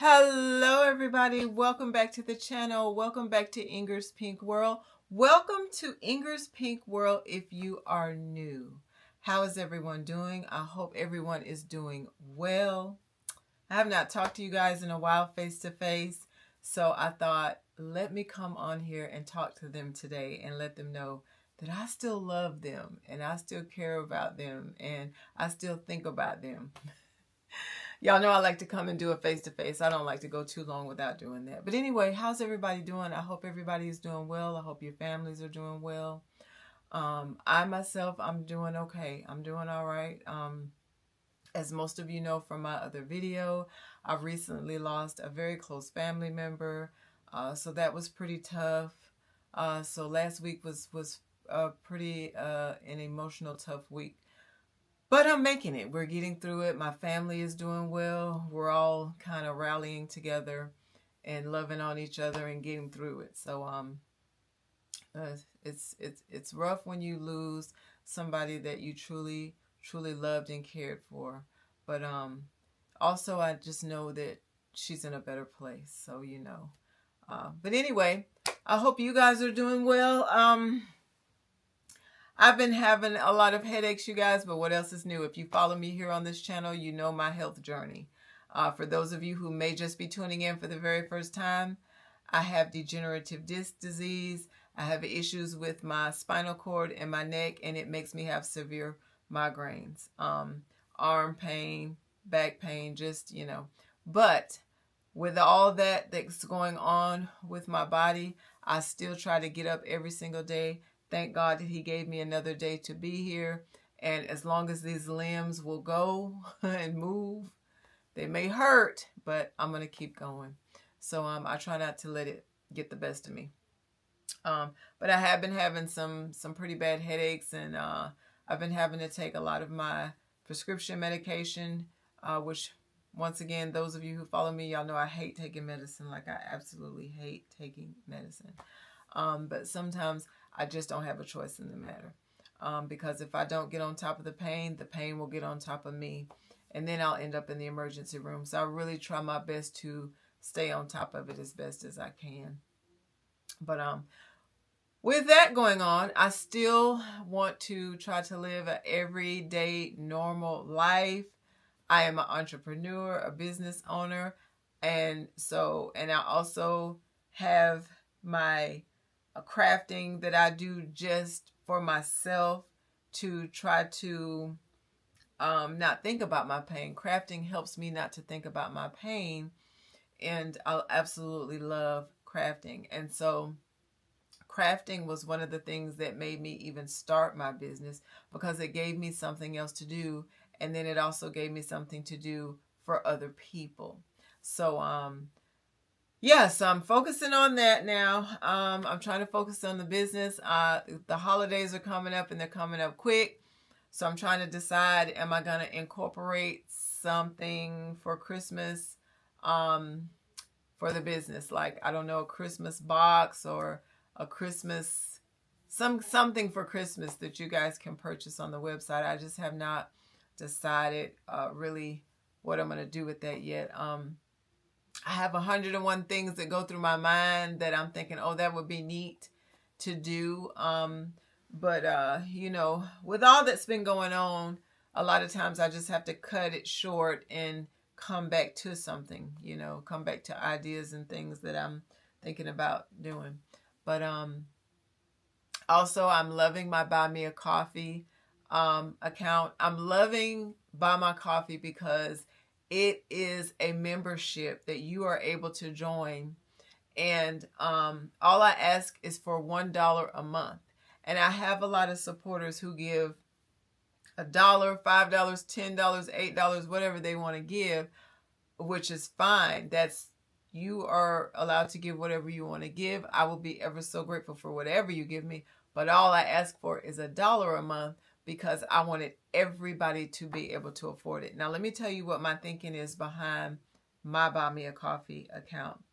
Hello everybody, welcome back to the channel. Welcome back to Inger's Pink World. Welcome to Inger's Pink World if you are new. How is everyone doing? I hope everyone is doing well. I have not talked to you guys in a while face to face, so I thought let me come on here and talk to them today and let them know that I still love them and I still care about them and I still think about them. Y'all know I like to come and do a face-to-face. I don't like to go too long without doing that. But anyway, how's everybody doing? I hope everybody is doing well. I hope your families are doing well. I myself, I'm doing okay. I'm doing all right. As most of you know from my other video, I've recently lost a very close family member. So that was pretty tough. So last week was pretty an emotional, tough week. But I'm making it. We're getting through it. My family is doing well. We're all kind of rallying together and loving on each other and getting through it. So it's rough when you lose somebody that you truly loved and cared for. But also I just know that she's in a better place. So you know. But anyway, I hope you guys are doing well. I've been having a lot of headaches, you guys, but what else is new? If you follow me here on this channel, you know my health journey. For those of you who may just be tuning in for the very first time, I have degenerative disc disease. I have issues with my spinal cord and my neck, and it makes me have severe migraines, arm pain, back pain, just, you know. But with all that's going on with my body, I still try to get up every single day. Thank God that he gave me another day to be here. And as long as these limbs will go and move, they may hurt, but I'm going to keep going. So I try not to let it get the best of me. But I have been having some pretty bad headaches, and I've been having to take a lot of my prescription medication, which once again, those of you who follow me, y'all know I hate taking medicine. Like I absolutely hate taking medicine. But sometimes I just don't have a choice in the matter. Because if I don't get on top of the pain will get on top of me. And then I'll end up in the emergency room. So I really try my best to stay on top of it as best as I can. But with that going on, I still want to try to live an everyday normal life. I am an entrepreneur, a business owner. And I also have my crafting that I do just for myself to try to not think about my pain. Crafting helps me not to think about my pain, and I absolutely love crafting. And so crafting was one of the things that made me even start my business, because it gave me something else to do, and then it also gave me something to do for other people. So yes, I'm focusing on that now. I'm trying to focus on the business. The holidays are coming up, and they're coming up quick. So I'm trying to decide, am I going to incorporate something for Christmas for the business? Like, I don't know, a Christmas box or a Christmas, something for Christmas that you guys can purchase on the website. I just have not decided really what I'm going to do with that yet. I have 101 things that go through my mind that I'm thinking, oh, that would be neat to do. But you know, with all that's been going on, a lot of times I just have to cut it short and come back to something, you know, come back to ideas and things that I'm thinking about doing. But also, I'm loving my Buy Me a Coffee account. I'm loving Buy My Coffee because it is a membership that you are able to join. And all I ask is for $1 a month. And I have a lot of supporters who give $1, $5, $10, $8, whatever they want to give, which is fine. You are allowed to give whatever you want to give. I will be ever so grateful for whatever you give me. But all I ask for is $1 a month, because I wanted everybody to be able to afford it. Now, let me tell you what my thinking is behind my Buy Me a Coffee account.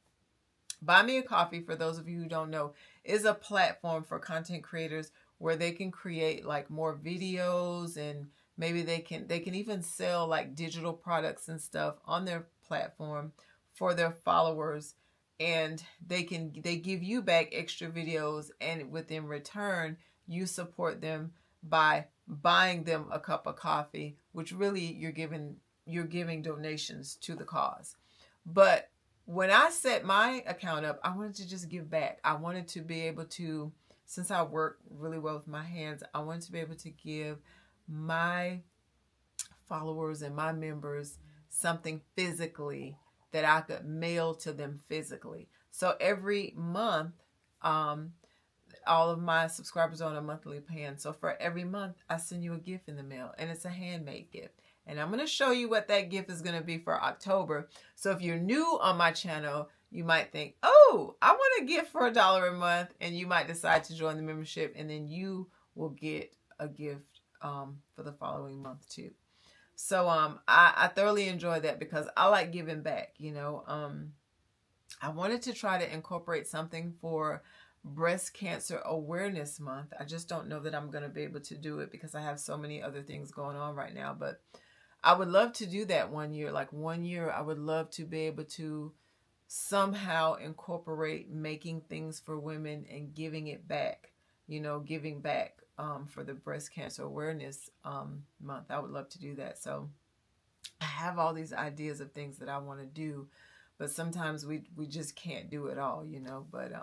Buy Me a Coffee, for those of you who don't know, is a platform for content creators where they can create like more videos, and maybe they can even sell like digital products and stuff on their platform for their followers, and they give you back extra videos, and within return you support them by buying them a cup of coffee, which really you're giving donations to the cause. But when I set my account up, I wanted to just give back. I wanted to be able to, since I work really well with my hands, I wanted to be able to give my followers and my members something physically that I could mail to them physically. So every month, all of my subscribers are on a monthly plan. So for every month, I send you a gift in the mail, and it's a handmade gift. And I'm going to show you what that gift is going to be for October. So if you're new on my channel, you might think, oh, I want a gift for $1 a month. And you might decide to join the membership, and then you will get a gift for the following month too. So I thoroughly enjoy that because I like giving back, you know. I wanted to try to incorporate something for Breast Cancer Awareness Month. I just don't know that I'm going to be able to do it because I have so many other things going on right now. But I would love to do that one year. Like one year, I would love to be able to somehow incorporate making things for women and giving it back, you know, giving back for the Breast Cancer Awareness Month. I would love to do that. So I have all these ideas of things that I want to do, but sometimes we just can't do it all, you know. But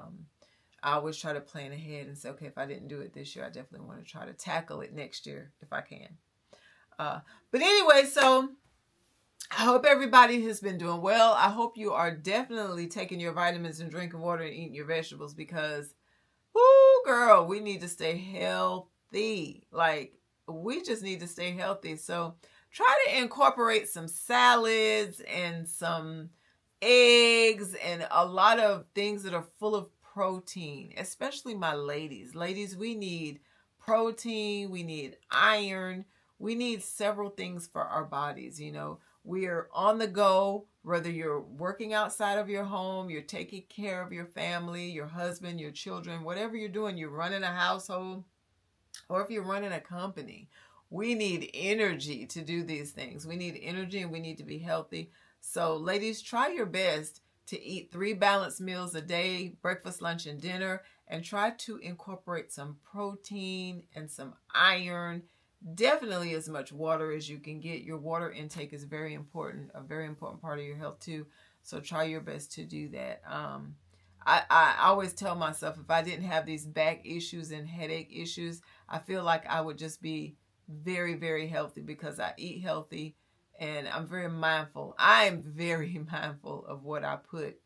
I always try to plan ahead and say, okay, if I didn't do it this year, I definitely want to try to tackle it next year if I can. But anyway, so I hope everybody has been doing well. I hope you are definitely taking your vitamins and drinking water and eating your vegetables because, whoo, girl, we need to stay healthy. Like, we just need to stay healthy. So try to incorporate some salads and some eggs and a lot of things that are full of protein, especially my ladies. Ladies, we need protein, we need iron, we need several things for our bodies. You know, we're on the go, whether you're working outside of your home, you're taking care of your family, your husband, your children, whatever you're doing, you're running a household, or if you're running a company. We need energy to do these things. We need energy and we need to be healthy. So ladies, try your best to eat 3 balanced meals a day, breakfast, lunch, and dinner, and try to incorporate some protein and some iron. Definitely as much water as you can get. Your water intake is very important, a very important part of your health too. So try your best to do that. I always tell myself if I didn't have these back issues and headache issues, I feel like I would just be very, very healthy because I eat healthy. And I'm very mindful. I am very mindful of what I put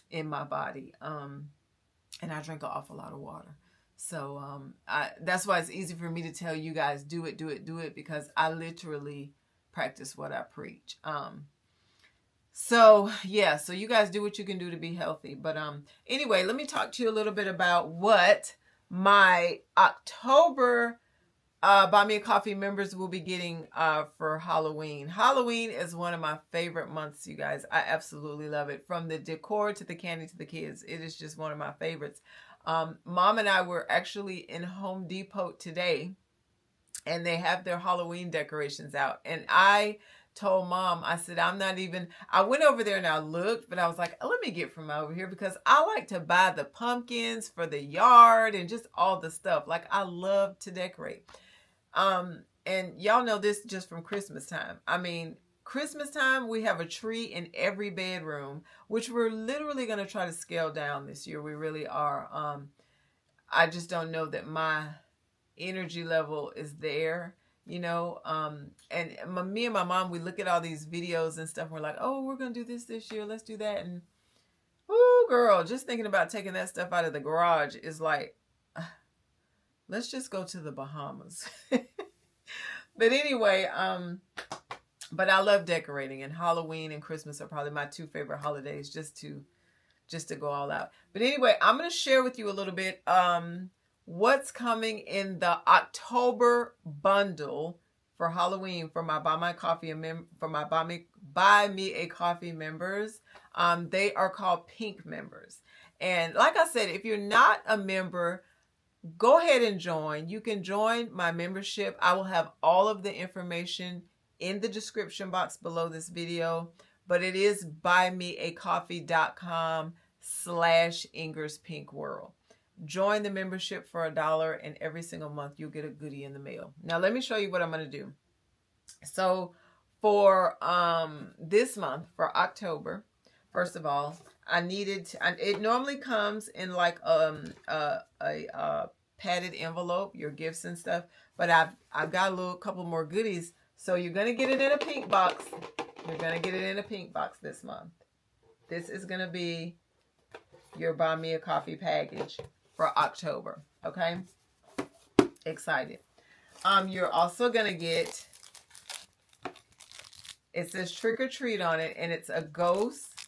in my body. And I drink an awful lot of water. So that's why it's easy for me to tell you guys, do it, do it, do it. Because I literally practice what I preach. So yeah, so you guys do what you can do to be healthy. But anyway, let me talk to you a little bit about what my October Buy Me a Coffee members will be getting for Halloween. Halloween is one of my favorite months, you guys. I absolutely love it. From the decor to the candy to the kids, it is just one of my favorites. Mom and I were actually in Home Depot today, and they have their Halloween decorations out. And I told Mom, I said, I went over there and I looked, but I was like, let me get from over here because I like to buy the pumpkins for the yard and just all the stuff. Like, I love to decorate. And y'all know this just from Christmas time. I mean, Christmas time, we have a tree in every bedroom, which we're literally going to try to scale down this year. We really are. I just don't know that my energy level is there, you know. And me and my mom, we look at all these videos and stuff. And we're like, oh, we're going to do this year. Let's do that. And, oh, girl, just thinking about taking that stuff out of the garage is like, let's just go to the Bahamas. But anyway, but I love decorating, and Halloween and Christmas are probably my 2 favorite holidays just to go all out. But anyway, I'm going to share with you a little bit what's coming in the October bundle for Halloween for my Buy Me a Coffee members. They are called pink members. And like I said, if you're not a member, go ahead and join. You can join my membership. I will have all of the information in the description box below this video. but it is buymeacoffee.com/IngersPinkWorld. Join the membership for $1, and every single month you'll get a goodie in the mail. Now let me show you what I'm going to do. So for this month, for October, first of all, I needed it normally comes in like a padded envelope, your gifts and stuff, but I've got a couple more goodies. So you're going to get it in a pink box. You're going to get it in a pink box this month. This is going to be your Buy Me a Coffee package for October. Okay? Excited. You're also going to get, it says Trick or Treat on it, and it's a ghost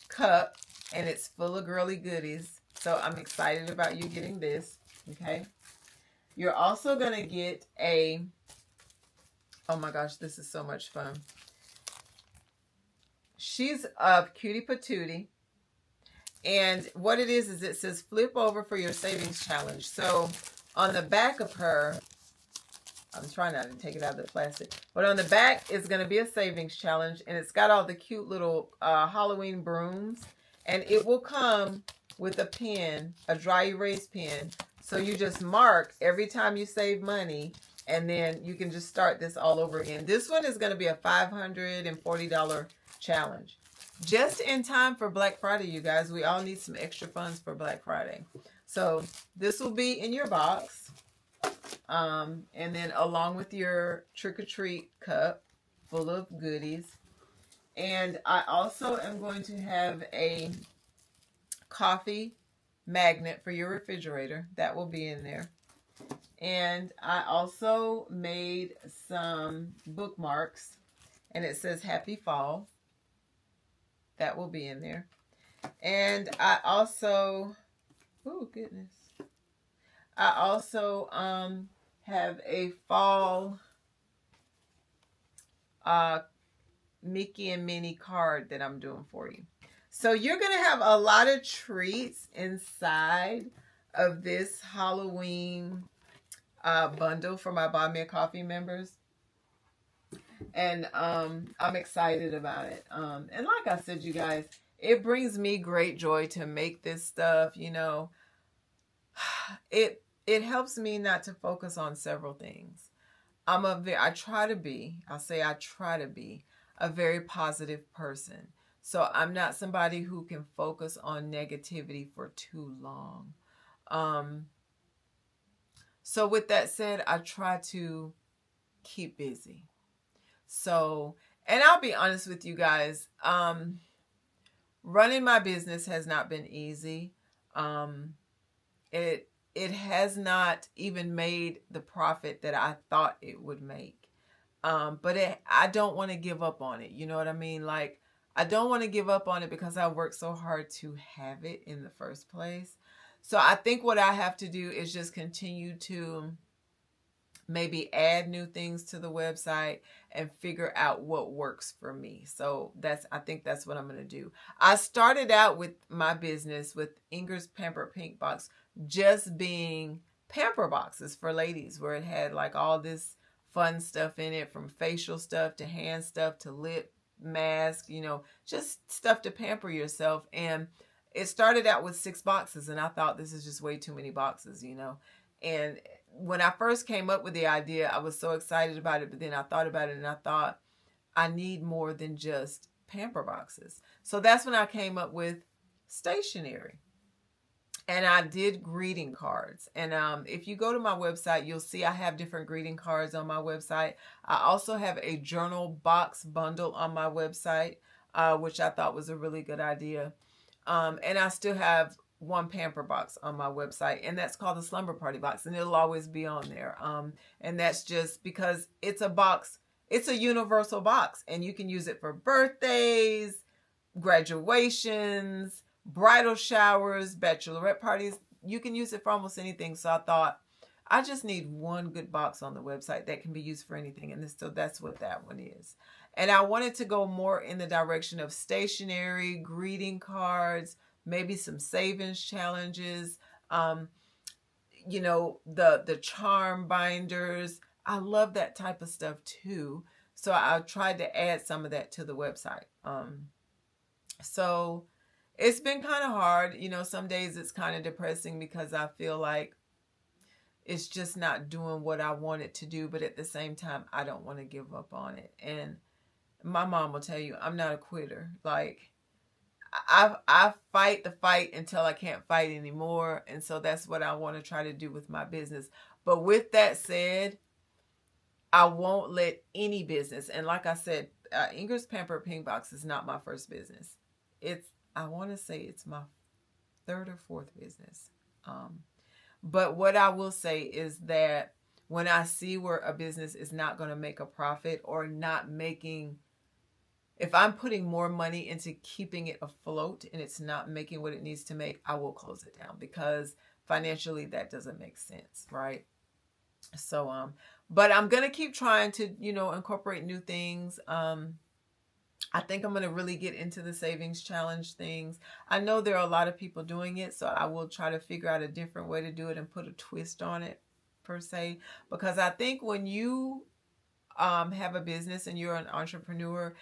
cup, and it's full of girly goodies. So I'm excited about you getting this. Okay? You're also going to get a, oh my gosh, this is so much fun. She's a cutie patootie. And what it is it says flip over for your savings challenge. So on the back of her, I'm trying not to take it out of the plastic, but on the back is going to be a savings challenge, and it's got all the cute little Halloween brooms, and it will come with a pen, a dry erase pen. So you just mark every time you save money, and then you can just start this all over again. This one is going to be a $540 challenge. Just in time for Black Friday, you guys. We all need some extra funds for Black Friday. So this will be in your box. And then along with your trick-or-treat cup full of goodies. And I also am going to have a coffee magnet for your refrigerator. That will be in there. And I also made some bookmarks, and it says Happy Fall. That will be in there. And I also, oh goodness, I also have a fall Mickey and Minnie card that I'm doing for you. So you're going to have a lot of treats inside of this Halloween bundle for my Buy Me a Coffee members. And I'm excited about it. And like I said, you guys, it brings me great joy to make this stuff. You know, it helps me not to focus on several things. I try to be a very positive person. So I'm not somebody who can focus on negativity for too long. So with that said, I try to keep busy. So, and I'll be honest with you guys, running my business has not been easy. It has not even made the profit that I thought it would make. But I don't want to give up on it. You know what I mean? Like, I don't want to give up on it because I worked so hard to have it in the first place. So I think what I have to do is just continue to maybe add new things to the website and figure out what works for me. So I think that's what I'm going to do. I started out with my business with Inger's Pamper Pink Box just being pamper boxes for ladies, where it had like all this fun stuff in it, from facial stuff to hand stuff to lip mask, you know, just stuff to pamper yourself. And it started out with 6 boxes, and I thought, this is just way too many boxes, you know. And when I first came up with the idea, I was so excited about it, but then I thought about it and I thought, I need more than just pamper boxes. So that's when I came up with stationery. And I did greeting cards. And if you go to my website, you'll see I have different greeting cards on my website. I also have a journal box bundle on my website, which I thought was a really good idea. And I still have one pamper box on my website, and that's called the Slumber Party box, and it'll always be on there. And that's just because it's a box. It's a universal box, and you can use it for birthdays, graduations, bridal showers, bachelorette parties. You can use it for almost anything. So I thought, I just need one good box on the website that can be used for anything. And so that's what that one is. And I wanted to go more in the direction of stationery, greeting cards, maybe some savings challenges, the charm binders. I love that type of stuff too. So I tried to add some of that to the website. So it's been kind of hard. You know, some days it's kind of depressing because I feel like it's just not doing what I want it to do. But at the same time, I don't want to give up on it. And my mom will tell you, I'm not a quitter. Like, I fight the fight until I can't fight anymore. And so that's what I want to try to do with my business. But with that said, I won't let any business, and like I said, Ingrid's Pampered Pink Box is not my first business. I want to say it's my third or fourth business. But what I will say is that when I see where a business is not going to make a profit or not making, if I'm putting more money into keeping it afloat and it's not making what it needs to make, I will close it down because financially that doesn't make sense, right? So, but I'm going to keep trying to, incorporate new things. I think I'm going to really get into the savings challenge things. I know there are a lot of people doing it, so I will try to figure out a different way to do it and put a twist on it, per se. Because I think when you have a business and you're an entrepreneur,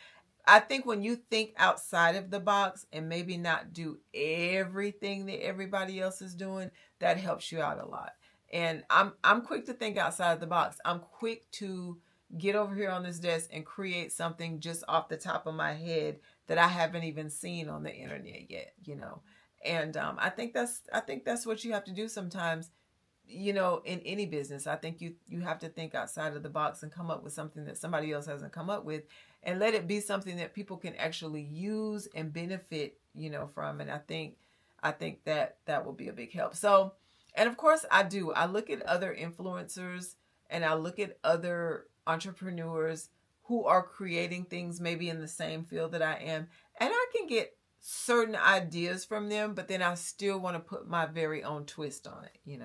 I think when you think outside of the box and maybe not do everything that everybody else is doing, that helps you out a lot. And I'm quick to think outside of the box. I'm quick to get over here on this desk and create something just off the top of my head that I haven't even seen on the internet yet, And I think that's what you have to do sometimes, in any business. I think you have to think outside of the box and come up with something that somebody else hasn't come up with, and let it be something that people can actually use and benefit, from. And I think that will be a big help. So, and of course I look at other influencers and I look at other entrepreneurs who are creating things maybe in the same field that I am, and I can get certain ideas from them, but then I still want to put my very own twist on it,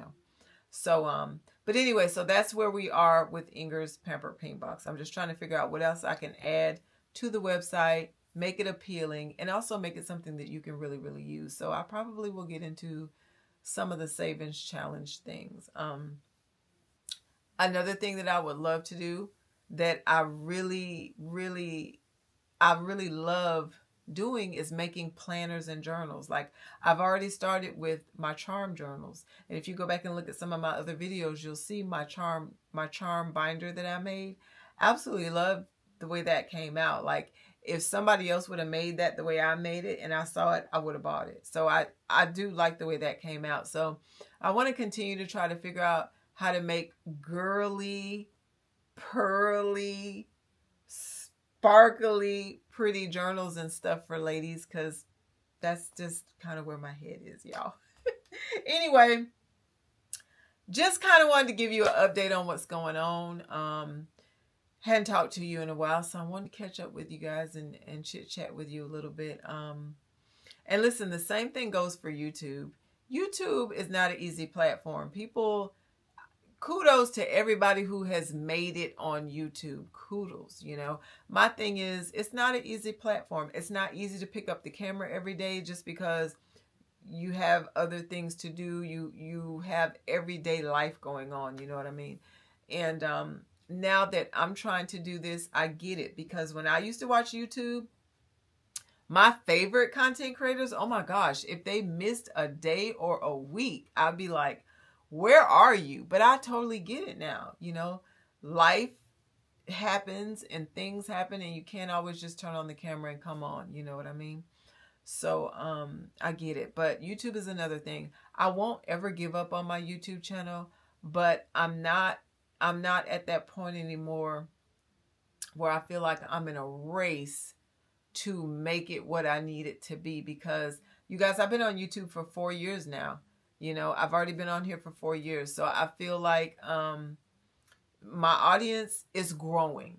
So, but anyway, so that's where we are with Ingrid's Pampered Pink Box. I'm just trying to figure out what else I can add to the website, make it appealing, and also make it something that you can really, really use. So I probably will get into some of the savings challenge things. Another thing that I would love to do that I really, really love doing is making planners and journals. Like, I've already started with my charm journals, and if you go back and look at some of my other videos, you'll see my charm binder that I made. Absolutely love the way that came out. Like, if somebody else would have made that the way I made it and I saw it, I would have bought it. So I do like the way that came out. So I want to continue to try to figure out how to make girly, pearly, sparkly, pretty journals and stuff for ladies, because that's just kind of where my head is, y'all. Anyway, just kind of wanted to give you an update on what's going on. Hadn't talked to you in a while, so I wanted to catch up with you guys and chit chat with you a little bit. And listen, the same thing goes for YouTube. YouTube is not an easy platform. Kudos to everybody who has made it on YouTube. Kudos, My thing is, it's not an easy platform. It's not easy to pick up the camera every day just because you have other things to do. You have everyday life going on, you know what I mean? And now that I'm trying to do this, I get it. Because when I used to watch YouTube, my favorite content creators, oh my gosh, if they missed a day or a week, I'd be like, where are you? But I totally get it now. Life happens and things happen, and you can't always just turn on the camera and come on. You know what I mean? So I get it. But YouTube is another thing. I won't ever give up on my YouTube channel, but I'm not at that point anymore where I feel like I'm in a race to make it what I need it to be. Because you guys, I've been on YouTube for 4 years now. I've already been on here for 4 years. So I feel like my audience is growing.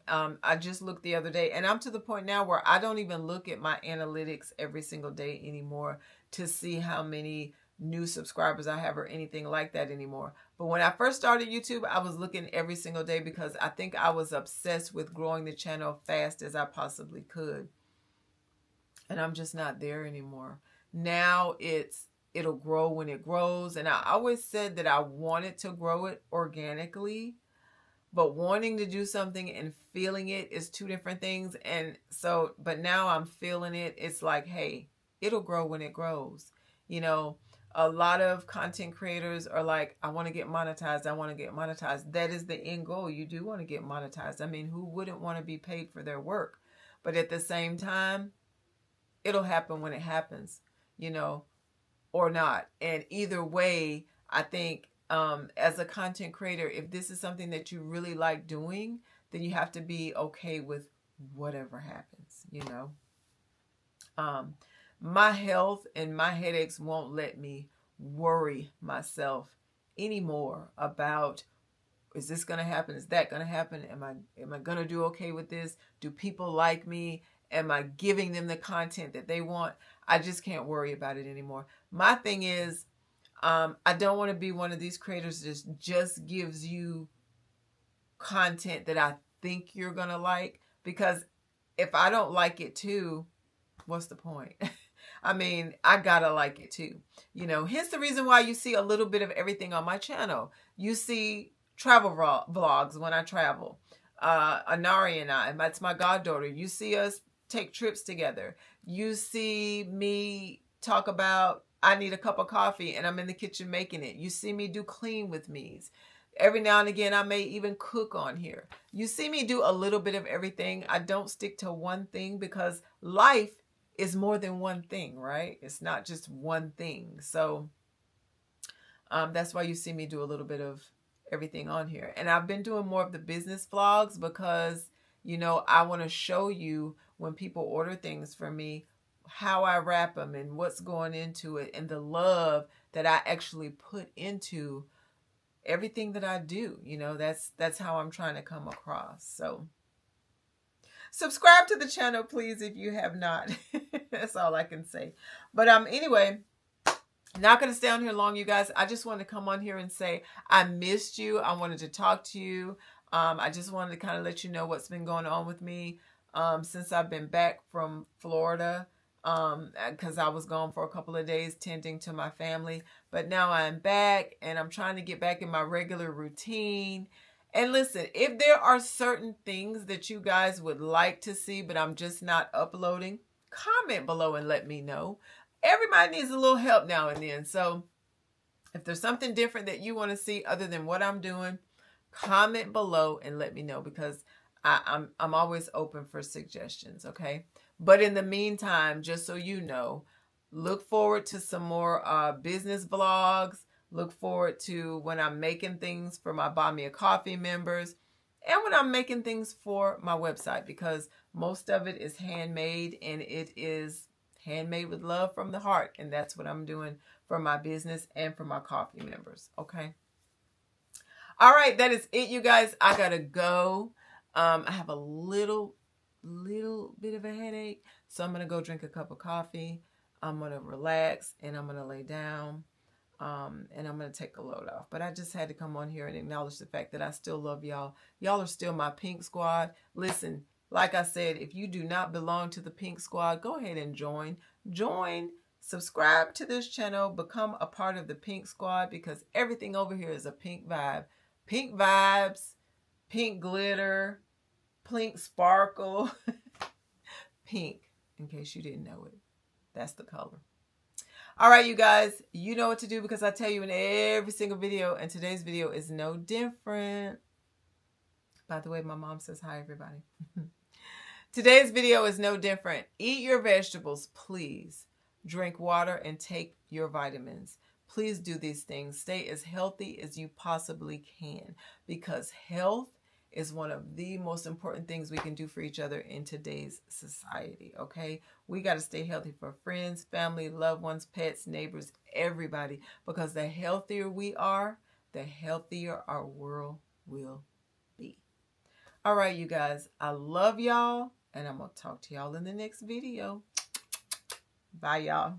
I just looked the other day, and I'm to the point now where I don't even look at my analytics every single day anymore to see how many new subscribers I have or anything like that anymore. But when I first started YouTube, I was looking every single day because I think I was obsessed with growing the channel fast as I possibly could. And I'm just not there anymore. Now it'll grow when it grows. And I always said that I wanted to grow it organically. But wanting to do something and feeling it is two different things. And so, but now I'm feeling it. It's like, hey, it'll grow when it grows. You know, a lot of content creators are like, I want to get monetized. I want to get monetized. That is the end goal. You do want to get monetized. I mean, who wouldn't want to be paid for their work? But at the same time, it'll happen when it happens, you know, or not. And either way, I think as a content creator, if this is something that you really like doing, then you have to be okay with whatever happens, you know. My health and my headaches won't let me worry myself anymore about, is this going to happen? Is that going to happen? Am I going to do okay with this? Do people like me? Am I giving them the content that they want? I just can't worry about it anymore. My thing is, I don't want to be one of these creators that just gives you content that I think you're going to like, because if I don't like it too, what's the point? I mean, I gotta like it too. You know, hence the reason why you see a little bit of everything on my channel. You see travel vlogs when I travel. Anari and I, that's my goddaughter. You see us take trips together. You see me talk about, I need a cup of coffee and I'm in the kitchen making it. You see me do clean with me's. Every now and again, I may even cook on here. You see me do a little bit of everything. I don't stick to one thing because life is more than one thing, right? It's not just one thing. So that's why you see me do a little bit of everything on here. And I've been doing more of the business vlogs because, you know, I want to show you when people order things from me, how I wrap them and what's going into it and the love that I actually put into everything that I do. You know, that's how I'm trying to come across. So subscribe to the channel, please, if you have not. That's all I can say. But anyway, not going to stay on here long, you guys. I just wanted to come on here and say I missed you. I wanted to talk to you. I just wanted to kind of let you know what's been going on with me since I've been back from Florida, because I was gone for a couple of days tending to my family. But now I'm back and I'm trying to get back in my regular routine. And listen, if there are certain things that you guys would like to see, but I'm just not uploading, comment below and let me know. Everybody needs a little help now and then. So if there's something different that you want to see other than what I'm doing, comment below and let me know, because I'm always open for suggestions, okay? But in the meantime, just so you know, look forward to some more business vlogs. Look forward to when I'm making things for my Buy Me a Coffee members and when I'm making things for my website, because most of it is handmade and it is handmade with love from the heart. And that's what I'm doing for my business and for my coffee members. Okay. All right. That is it, you guys. I got to go. I have a little bit of a headache. So I'm going to go drink a cup of coffee. I'm going to relax and I'm going to lay down. And I'm going to take a load off. But I just had to come on here and acknowledge the fact that I still love y'all. Y'all are still my Pink Squad. Listen, like I said, if you do not belong to the Pink Squad, go ahead and join. Subscribe to this channel, become a part of the Pink Squad, because everything over here is a pink vibe. Pink vibes, pink glitter, pink sparkle, pink, in case you didn't know it. That's the color. All right, you guys, you know what to do because I tell you in every single video, and today's video is no different. By the way, my mom says hi, everybody. Today's video is no different. Eat your vegetables, please. Drink water and take your vitamins. Please do these things. Stay as healthy as you possibly can, because health is one of the most important things we can do for each other in today's society, okay? We got to stay healthy for friends, family, loved ones, pets, neighbors, everybody, because the healthier we are, the healthier our world will be. All right, you guys, I love y'all, and I'm going to talk to y'all in the next video. Bye, y'all.